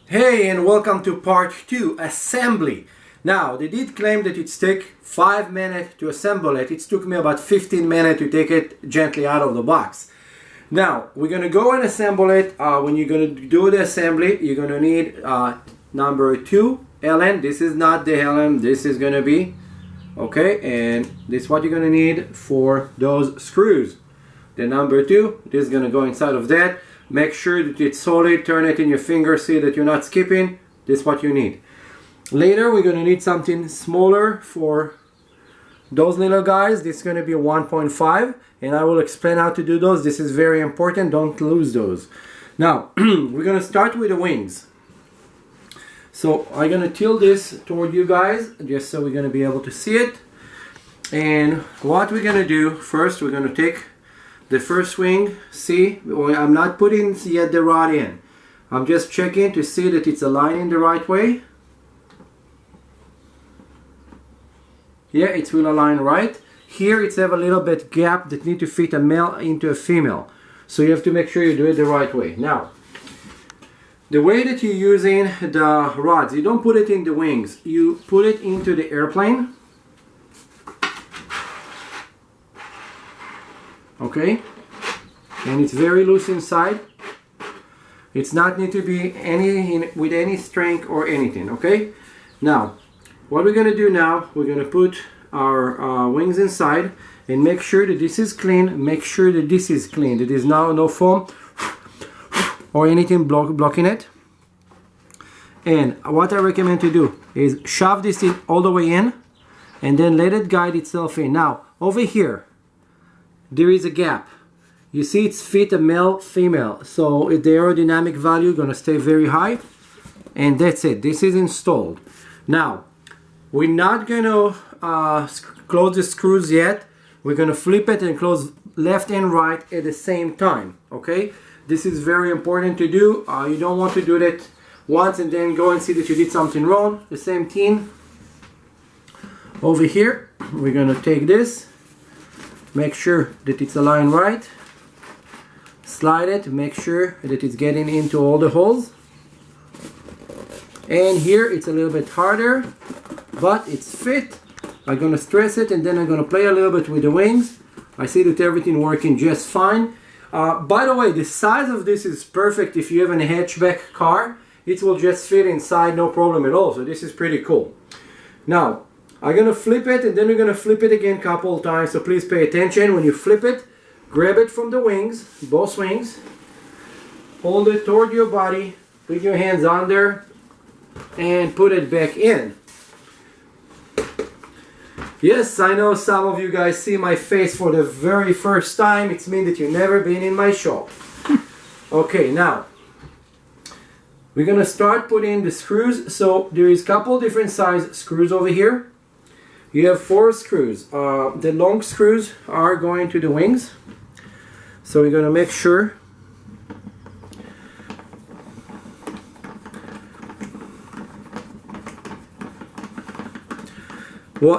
Hey, and welcome to part 2, assembly. Now, they did claim that it took 5 minutes to assemble it. It took me about 15 minutes to take it gently out of the box. Now, we're going to go and assemble it. When you're going to do the assembly, you're going to need number 2 Allen. This is not the Allen, this is going to be, okay, and this is what you're going to need for those screws. The number 2, this is going to go inside of that. Make sure that it's solid, turn it in your finger, see that you're not skipping. This is what you need. Later we're going to need something smaller for those little guys. This is going to be a 1.5 and I will explain how to do those. This is very important, don't lose those. Now we're going to start with the wings. So I'm going to tilt this toward you guys just so we're going to be able to see it. And what we're going to do first, we're going to take the first wing. See, I'm not putting yet the rod in. I'm just checking to see that it's aligning the right way. Yeah, it will align right. Here it's have a little bit gap that need to fit a male into a female. So you have to make sure you do it the right way. Now, the way that you're using the rods, you don't put it in the wings. You put it into the airplane. Okay, and it's very loose inside. It's not need to be with any strength or anything. Okay, now what we're going to do now, we're going to put our wings inside and make sure that this is clean. Make sure that this is clean, that there's now no foam or anything blocking it. And what I recommend to do is shove this in all the way in and then let it guide itself in. Now over here there is a gap. You see it's fit a male female, so the aerodynamic value is going to stay very high, and that's it. This is installed. Now we're not going to close the screws yet. We're going to flip it and close left and right at the same time. Okay, this is very important to do. You don't want to do that once and then go and see that you did something wrong. The same thing over here. We're going to take this, make sure that it's aligned right, slide it, make sure that it's getting into all the holes. And here it's a little bit harder, but it's fit. I'm going to stress it and then I'm going to play a little bit with the wings. I see that everything working just fine. By the way, the size of this is perfect if you have a hatchback car. It will just fit inside, no problem at all. So this is pretty cool. Now I'm going to flip it and then we're going to flip it again a couple of times, so please pay attention. When you flip it, grab it from the wings, both wings, hold it toward your body, put your hands under and put it back in. Yes, I know some of you guys see my face for the very first time. It means that you've never been in my shop. Okay, now we're going to start putting the screws. So there is a couple different size screws over here. You have 4 screws. The long screws are going to the wings. So we're going to make sure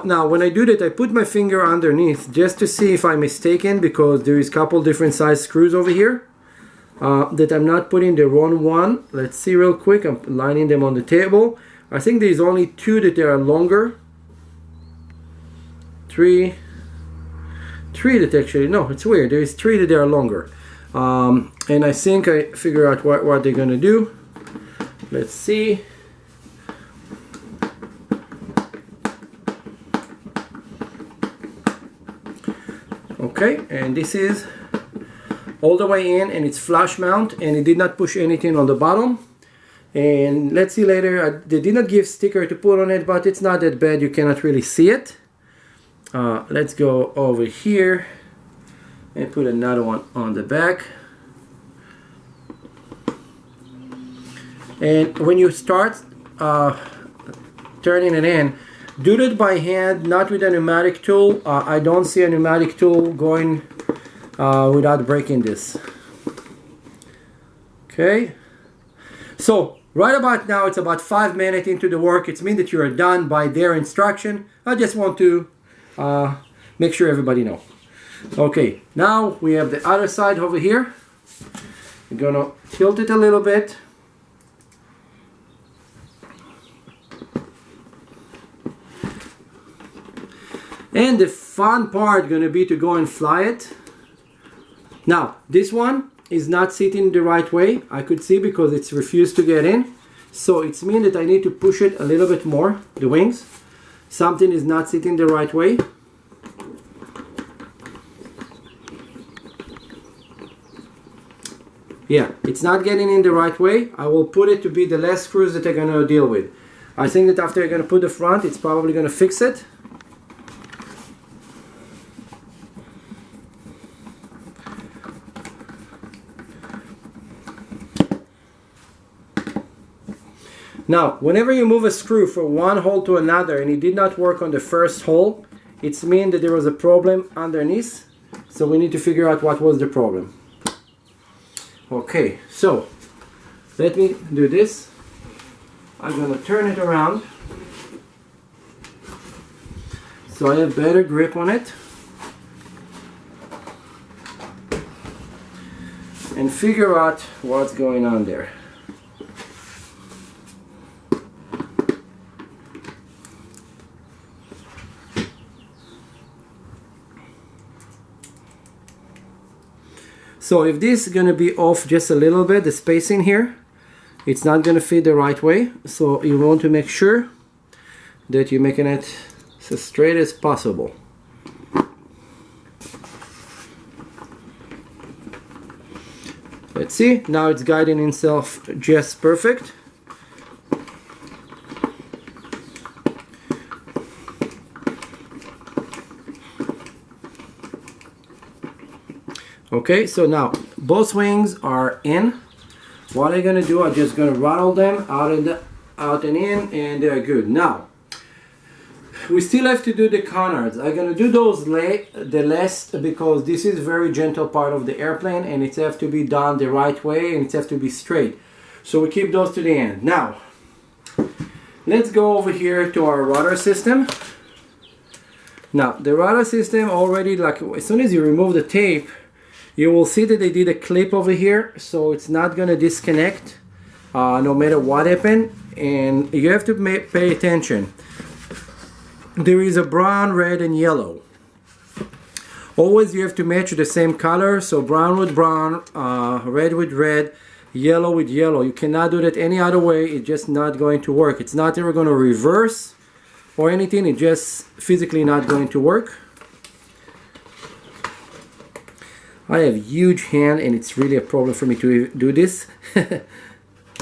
now when I do that, I put my finger underneath just to see if I'm mistaken, because there is a couple different size screws over here that I'm not putting the wrong one. Let's see real quick. I'm lining them on the table. I think there's only 2 that are longer. 3 that actually, no, it's weird. There's 3 that are longer. And I think I figure out what they're gonna do. Let's see. Okay, and this is all the way in and it's flush mount and it did not push anything on the bottom. And let's see later, they did not give sticker to put on it, but it's not that bad, you cannot really see it. Let's go over here and put another one on the back. And when you start turning it in, do that by hand, not with a pneumatic tool. I don't see a pneumatic tool going without breaking this. Okay, so right about now it's about 5 minutes into the work. It means that you are done by their instruction. I just want to make sure everybody know. Okay, now we have the other side over here. We're gonna tilt it a little bit. And the fun part gonna be to go and fly it. Now, this one is not sitting the right way. I could see because it's refused to get in. So it's mean that I need to push it a little bit more, the wings. Something is not sitting the right way. Yeah, it's not getting in the right way. I will put it to be the last screws that I'm going to deal with. I think that after I'm going to put the front, it's probably going to fix it. Now, whenever you move a screw from one hole to another and it did not work on the first hole, it means that there was a problem underneath. So we need to figure out what was the problem. Okay, so let me do this. I'm going to turn it around so I have better grip on it and figure out what's going on there. So if this is going to be off just a little bit, the spacing here, it's not going to fit the right way. So you want to make sure that you're making it as straight as possible. Let's see, now it's guiding itself just perfect. Okay, so now both wings are in. What I'm gonna do, I'm just gonna rattle them out and in, and they're good. Now we still have to do the canards. I'm gonna do those the last because this is very gentle part of the airplane and it has to be done the right way and it has to be straight. So we keep those to the end. Now let's go over here to our rudder system. Now the rudder system already, like as soon as you remove the tape, you will see that they did a clip over here, so it's not going to disconnect no matter what happened. And you have to pay attention. There is a brown, red, and yellow. Always you have to match the same color, so brown with brown, red with red, yellow with yellow. You cannot do that any other way. It's just not going to work. It's not ever going to reverse or anything. It's just physically not going to work. I have huge hand and it's really a problem for me to do this.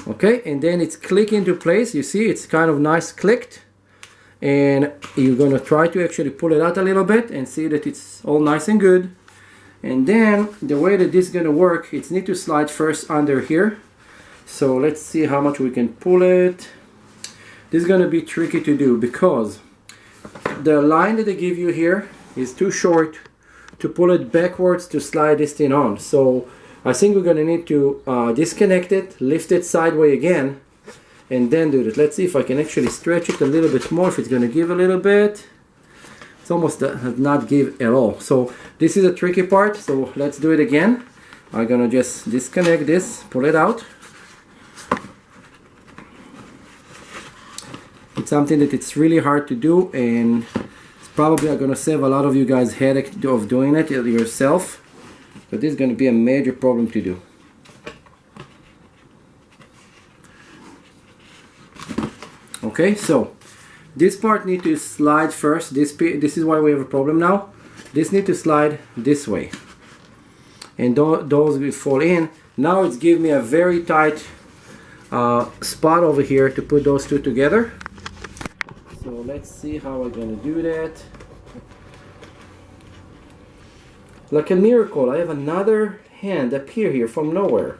Okay, and then it's click into place. You see it's kind of nice clicked, and you're gonna try to actually pull it out a little bit and see that it's all nice and good. And then the way that this is gonna work, it's need to slide first under here. So let's see how much we can pull it. This is gonna be tricky to do because the line that they give you here is too short to pull it backwards to slide this thing on. So I think we're going to need to disconnect it, lift it sideways again, and then do it. Let's see if I can actually stretch it a little bit more, if it's going to give a little bit. It's almost not give at all. So this is a tricky part, so let's do it again. I'm going to just disconnect this, pull it out. It's something that it's really hard to do, and probably are going to save a lot of you guys headache of doing it yourself, but this is going to be a major problem to do. Okay, so this part need to slide first. This is why we have a problem now. This need to slide this way, and those will fall in. Now it's give me a very tight spot over here to put those two together. So let's see how I'm going to do that. Like a miracle, I have another hand appear here from nowhere.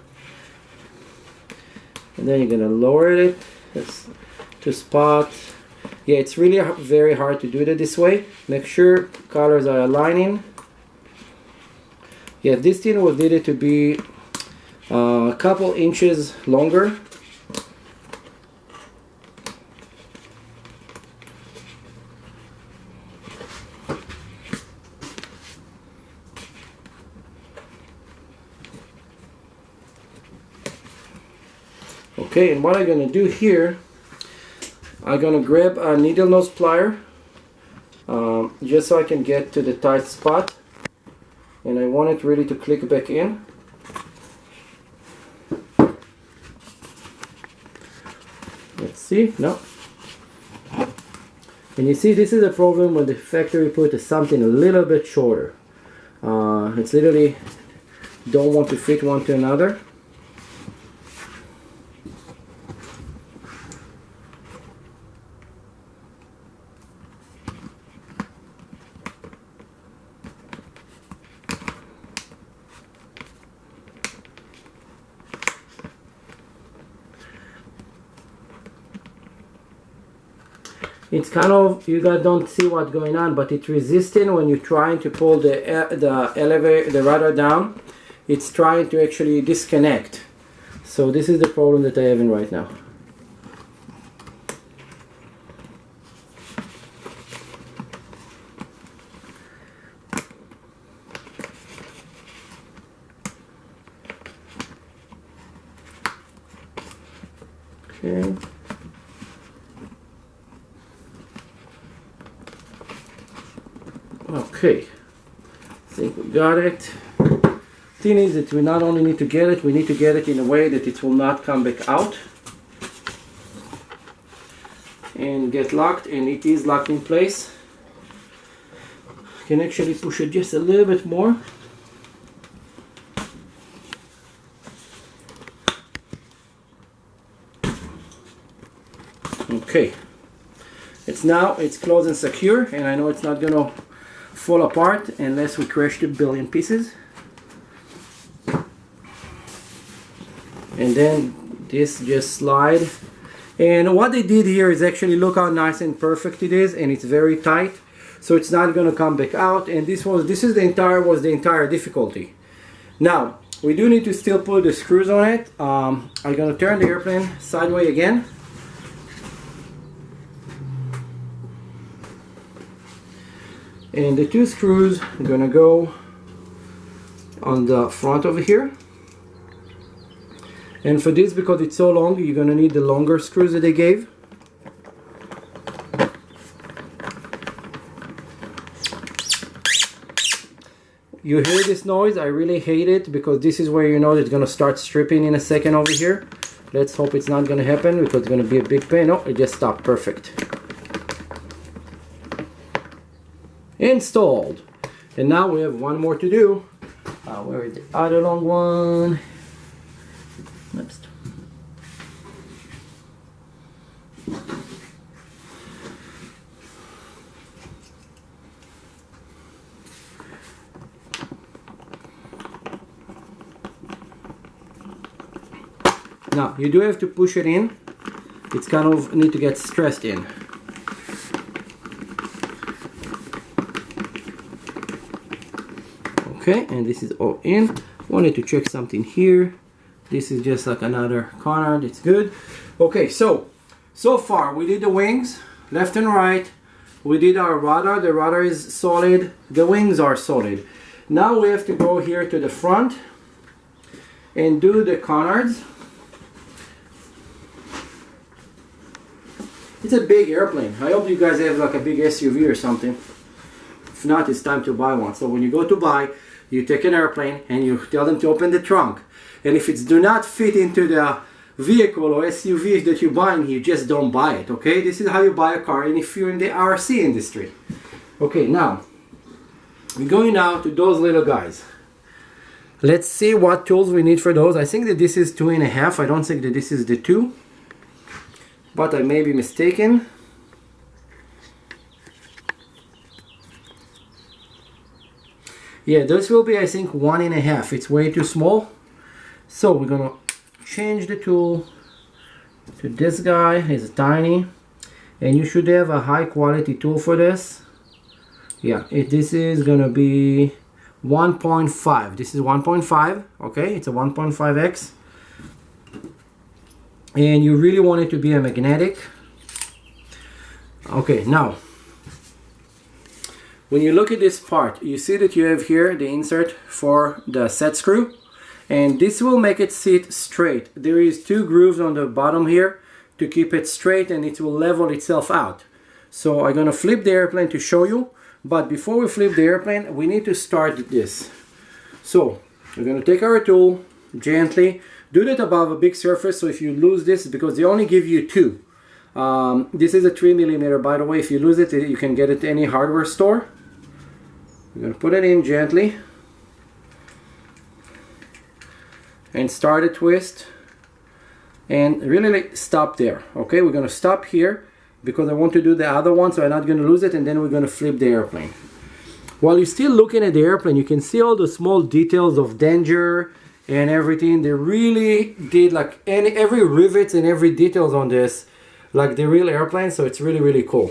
And then you're going to lower it to spot. Yeah, it's really very hard to do it this way. Make sure colors are aligning. Yeah, this thing was needed to be a couple inches longer. Okay, and what I'm going to do here, I'm going to grab a needle nose plier just so I can get to the tight spot, and I want it really to click back in. Let's see, no. And you see, this is a problem when the factory put something a little bit shorter. It's literally don't want to fit one to another. It's kind of, you guys don't see what's going on, but it's resisting when you're trying to pull the rudder down. It's trying to actually disconnect. So this is the problem that I have in right now. Okay. Okay, I think we got it. Thing is that we not only need to get it, we need to get it in a way that it will not come back out and get locked, and it is locked in place. Can actually push it just a little bit more. Okay, it's closed and secure, and I know it's not gonna fall apart unless we crash the billion pieces. And then this just slide. And what they did here is actually look how nice and perfect it is, and it's very tight, so it's not gonna come back out. And this was the entire difficulty. Now we do need to still put the screws on it. I'm gonna turn the airplane sideways again. And the two screws are gonna go on the front over here. And for this, because it's so long, you're gonna need the longer screws that they gave. You hear this noise? I really hate it, because this is where you know it's gonna start stripping in a second over here. Let's hope it's not gonna happen, because it's gonna be a big pain. Oh, it just stopped. Perfect. Installed. And now we have one more to do. Where is the other long one? Oops. Now you do have to push it in. It's kind of need to get stressed in. Okay, and this is all in. Wanted to check something here. This is just like another canard. It's good. Okay, so far we did the wings left and right. We did our rudder. The rudder is solid. The wings are solid. Now we have to go here to the front and do the canards. It's a big airplane. I hope you guys have like a big SUV or something. If not, it's time to buy one. So when you go to buy, you take an airplane and you tell them to open the trunk. And if it do not fit into the vehicle or SUV that you're buying, you just don't buy it, okay? This is how you buy a car, and if you're in the RC industry. Okay, now, we're going now to those little guys. Let's see what tools we need for those. I think that this is 2.5. I don't think that this is the 2. But I may be mistaken. Yeah, this will be, I think, 1.5. It's way too small. So we're gonna change the tool to this guy. It's tiny, and you should have a high quality tool for this. Yeah, this is gonna be 1.5. This is 1.5. Okay, it's a 1.5x, and you really want it to be a magnetic. Okay, now when you look at this part, you see that you have here the insert for the set screw, and this will make it sit straight. There is 2 grooves on the bottom here to keep it straight, and it will level itself out. So I'm gonna flip the airplane to show you, but before we flip the airplane, we need to start this. So we're gonna take our tool, gently, do that above a big surface, so if you lose this, because they only give you 2. This is a 3mm, by the way. If you lose it, you can get it at any hardware store. We're gonna put it in gently and start a twist, and really like stop there. Okay, we're gonna stop here because I want to do the other one, so I'm not gonna lose it, and then we're gonna flip the airplane. While you're still looking at the airplane, you can see all the small details of danger and everything. They really did like every rivets and every details on this like the real airplane, so it's really, really cool.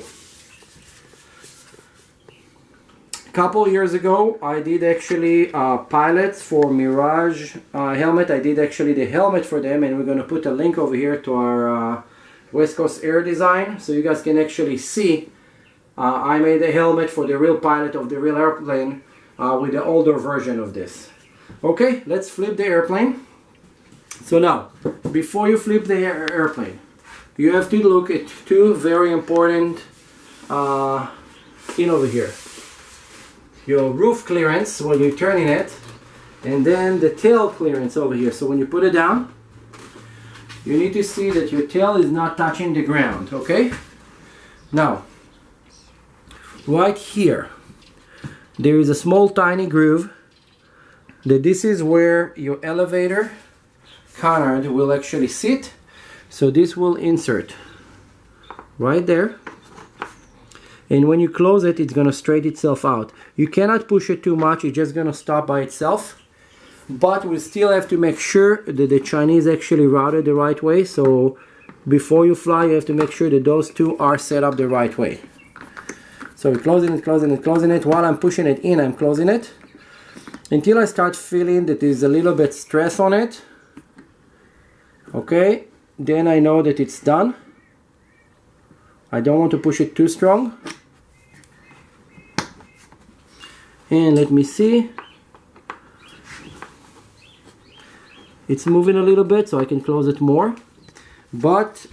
Couple years ago, I did actually pilots for Mirage helmet. I did actually the helmet for them, and we're going to put a link over here to our West Coast Air design, so you guys can actually see. I made a helmet for the real pilot of the real airplane with the older version of this. Okay, let's flip the airplane. So now, before you flip the airplane, you have to look at 2 very important in over here. Your roof clearance when you're turning it, and then the tail clearance over here. So when you put it down, you need to see that your tail is not touching the ground, okay? Now, right here, there is a small tiny groove that this is where your elevator canard will actually sit. So this will insert right there. And when you close it, it's going to straighten itself out. You cannot push it too much, it's just going to stop by itself. But we still have to make sure that the Chinese actually routed the right way. So before you fly, you have to make sure that those 2 are set up the right way. So we're closing it, closing it, closing it. While I'm pushing it in, I'm closing it until I start feeling that there's a little bit stress on it. Okay, then I know that it's done. I don't want to push it too strong. And let me see. It's moving a little bit, so I can close it more. But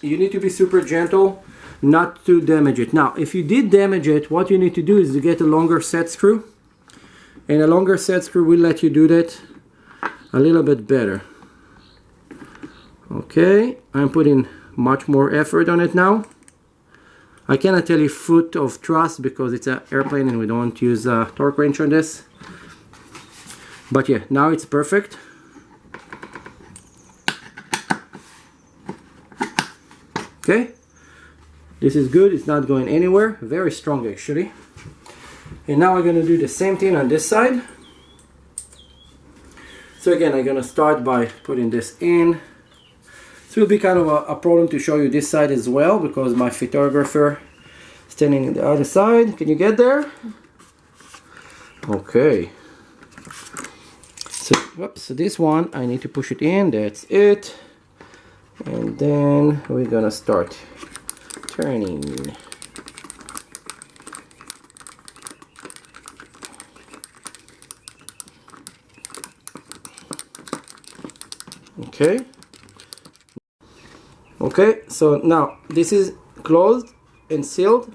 you need to be super gentle not to damage it. Now, if you did damage it, what you need to do is to get a longer set screw. And a longer set screw will let you do that a little bit better. Okay, I'm putting much more effort on it now. I cannot tell you foot of thrust because it's an airplane and we don't use a torque wrench on this. But yeah, now it's perfect. Okay, this is good, it's not going anywhere, very strong actually. And now I'm going to do the same thing on this side. So again, I'm going to start by putting this in. It will be kind of a problem to show you this side as well because my photographer is standing on the other side. Can you get there? Okay. So, whoops, so this one I need to push it in, that's it. And then we're gonna start turning. Okay. Okay, so now this is closed and sealed.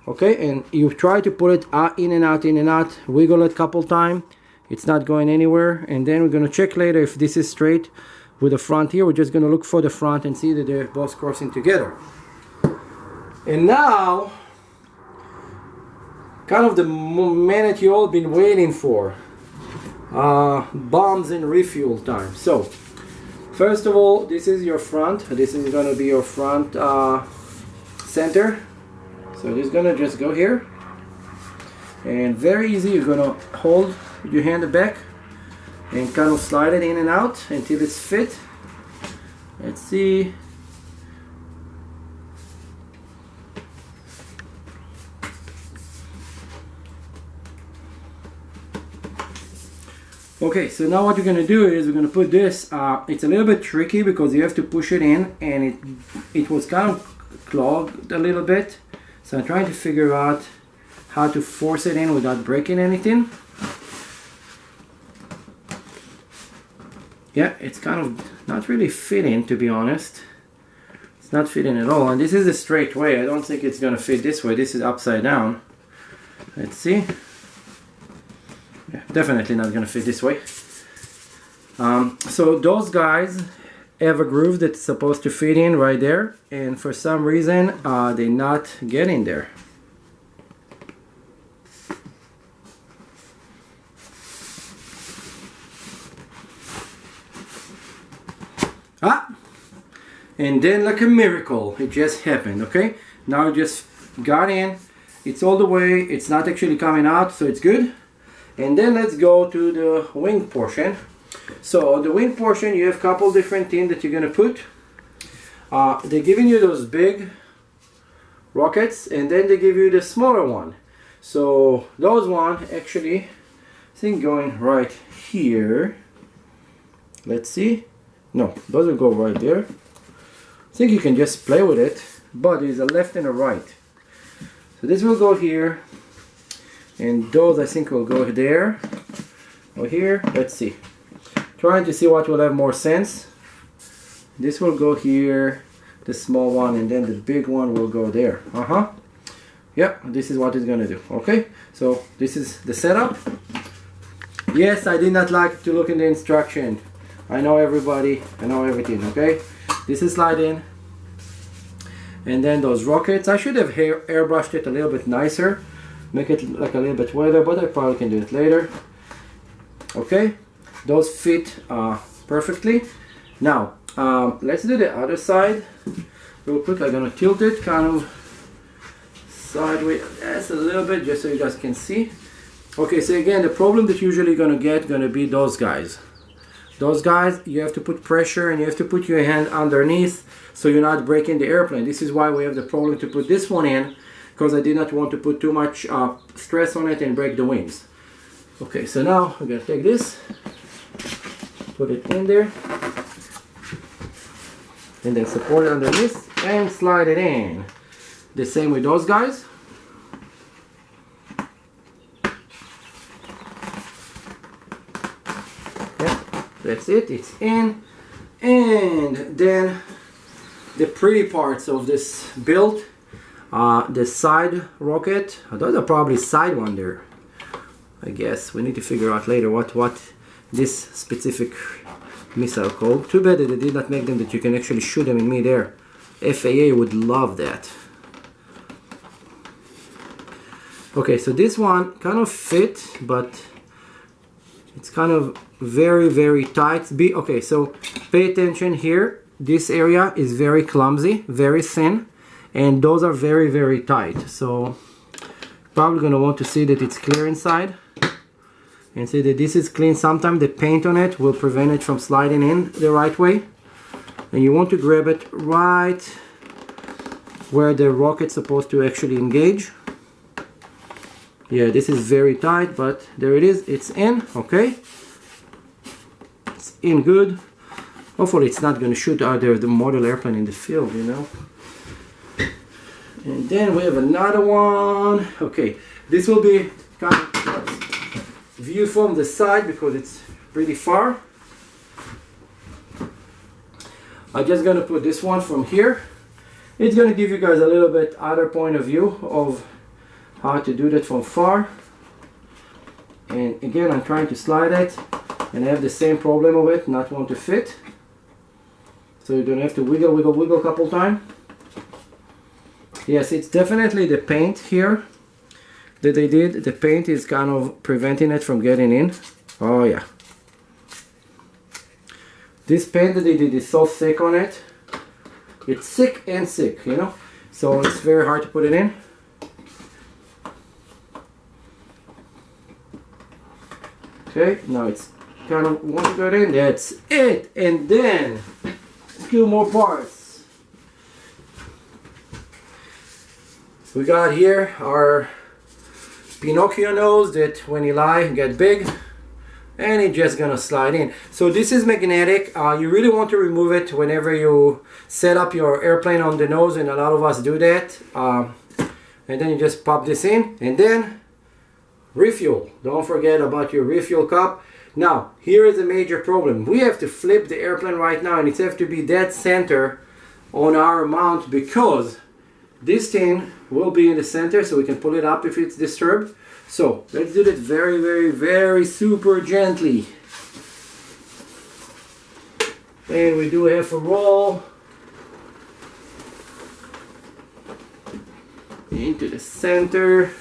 Okay, and you try to put it in and out, wiggle it a couple times. It's not going anywhere. And then we're going to check later if this is straight with the front here. We're just going to look for the front and see that they're both crossing together. And now, kind of the minute you all been waiting for, bombs and refuel time. So first of all, this is your front. This is going to be your front center. So this is going to just go here. And very easy, you're going to hold your hand back and kind of slide it in and out until it's fit. Let's see. Okay, so now what you're going to do is we're going to put this, it's a little bit tricky because you have to push it in and it was kind of clogged a little bit. So I'm trying to figure out how to force it in without breaking anything. Yeah, it's kind of not really fitting, to be honest. It's not fitting at all, and this is a straight way. I don't think it's gonna fit this way. This is upside down. Let's see. Yeah, definitely not gonna fit this way. So those guys have a groove that's supposed to fit in right there, and for some reason they're not getting there. And then, like a miracle, it just happened. Okay, now it just got in, it's all the way, it's not actually coming out, so it's good. And then let's go to the wing portion. So on the wing portion you have a couple different things that you're gonna put. They're giving you those big rockets, and then they give you the smaller one. So those one actually, I think going right here. Let's see. No, those will go right there. I think you can just play with it, but there's a left and a right. So this will go here, and those I think will go there or here. Let's see. Trying to see what will have more sense. This will go here, the small one, and then the big one will go there. Yep, this is what it's gonna do. Okay, so this is the setup. Yes, I did not like to look in the instruction. I know everybody, I know everything. Okay, this is slide in, and then those rockets, I should have airbrushed it a little bit nicer, make it like a little bit wetter, but I probably can do it later. Okay, those fit perfectly. Now let's do the other side real quick. I'm gonna tilt it kind of sideways, just a little bit, just so you guys can see. Okay, so again, the problem that you're usually gonna be those guys. Those guys, you have to put pressure and you have to put your hand underneath so you're not breaking the airplane. This is why we have the problem to put this one in, because I did not want to put too much stress on it and break the wings. Okay, so now I'm gonna take this, put it in there, and then support it underneath and slide it in. The same with those guys. That's it, it's in. And then the pretty parts of this build, the side rocket, those are probably side one there. I guess we need to figure out later what this specific missile called. Too bad that they did not make them that you can actually shoot them in midair. FAA would love that. Okay, so this one kind of fit, but it's kind of very tight. Okay, so pay attention here. This area is very clumsy, very thin, and those are very tight. So probably gonna want to see that it's clear inside and see that this is clean. Sometimes the paint on it will prevent it from sliding in the right way, and you want to grab it right where the rocket's supposed to actually engage. Yeah, this is very tight, but there it is, it's in. Okay, it's in good. Hopefully it's not going to shoot either the model airplane in the field, you know. And then we have another one. Okay, this will be kind of view from the side because it's pretty far. I'm just going to put this one from here. It's going to give you guys a little bit other point of view of how to do that from far. And again, I'm trying to slide it and I have the same problem of it not want to fit, so you're gonna have to wiggle a couple times. Yes, it's definitely the paint here that they did. The paint is kind of preventing it from getting in. Oh yeah, this paint that they did is so thick on it. It's thick and thick, you know, so it's very hard to put it in. Okay, now it's kind of want to go in. That's it. And then a few more parts. We got here our Pinocchio nose that when you lie get big, and it's just gonna slide in. So this is magnetic. You really want to remove it whenever you set up your airplane on the nose, and a lot of us do that. And then you just pop this in, and then refuel. Don't forget about your refuel cup. Now, here is a major problem. We have to flip the airplane right now, and it has to be dead center on our mount, because this thing will be in the center, so we can pull it up if it's disturbed. So let's do that very, very, very super gently. And we do have a roll into the center.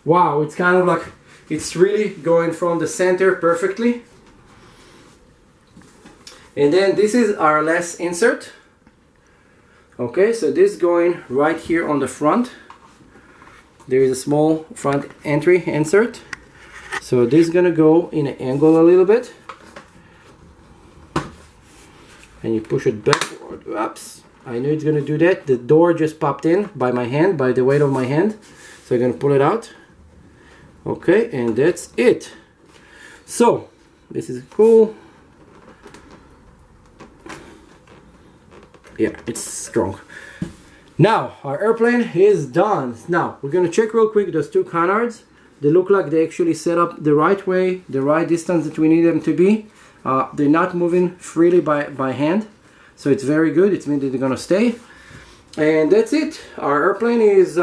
Wow, it's kind of like, it's really going from the center perfectly. And then this is our last insert. Okay, so this is going right here on the front. There is a small front entry insert. So this is gonna go in an angle a little bit. And you push it backward. Oops, I knew it's gonna do that. The door just popped in by my hand, by the weight of my hand. So I'm gonna pull it out. Okay, and that's it. So this is cool. Yeah, it's strong. Now our airplane is done. Now we're gonna check real quick those two canards. They look like they actually set up the right way, the right distance that we need them to be. They're not moving freely by hand, so it's very good. It means that they're gonna stay. And that's it. Our airplane is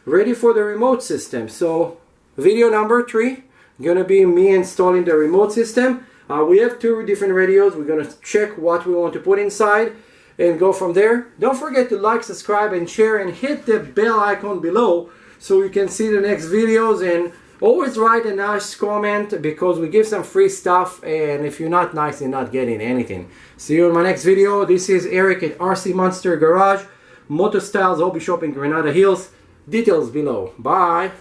ready for the remote system. So video number 3 gonna be me installing the remote system. We have 2 different radios. We're gonna check what we want to put inside and go from there. Don't forget to like, subscribe, and share, and hit the bell icon below so you can see the next videos. And always write a nice comment, because we give some free stuff, and if you're not nice, you're not getting anything. See you in my next video. This is Eric at RC Monster Garage, MotoStyles Hobby Shop in Granada Hills. Details below. Bye.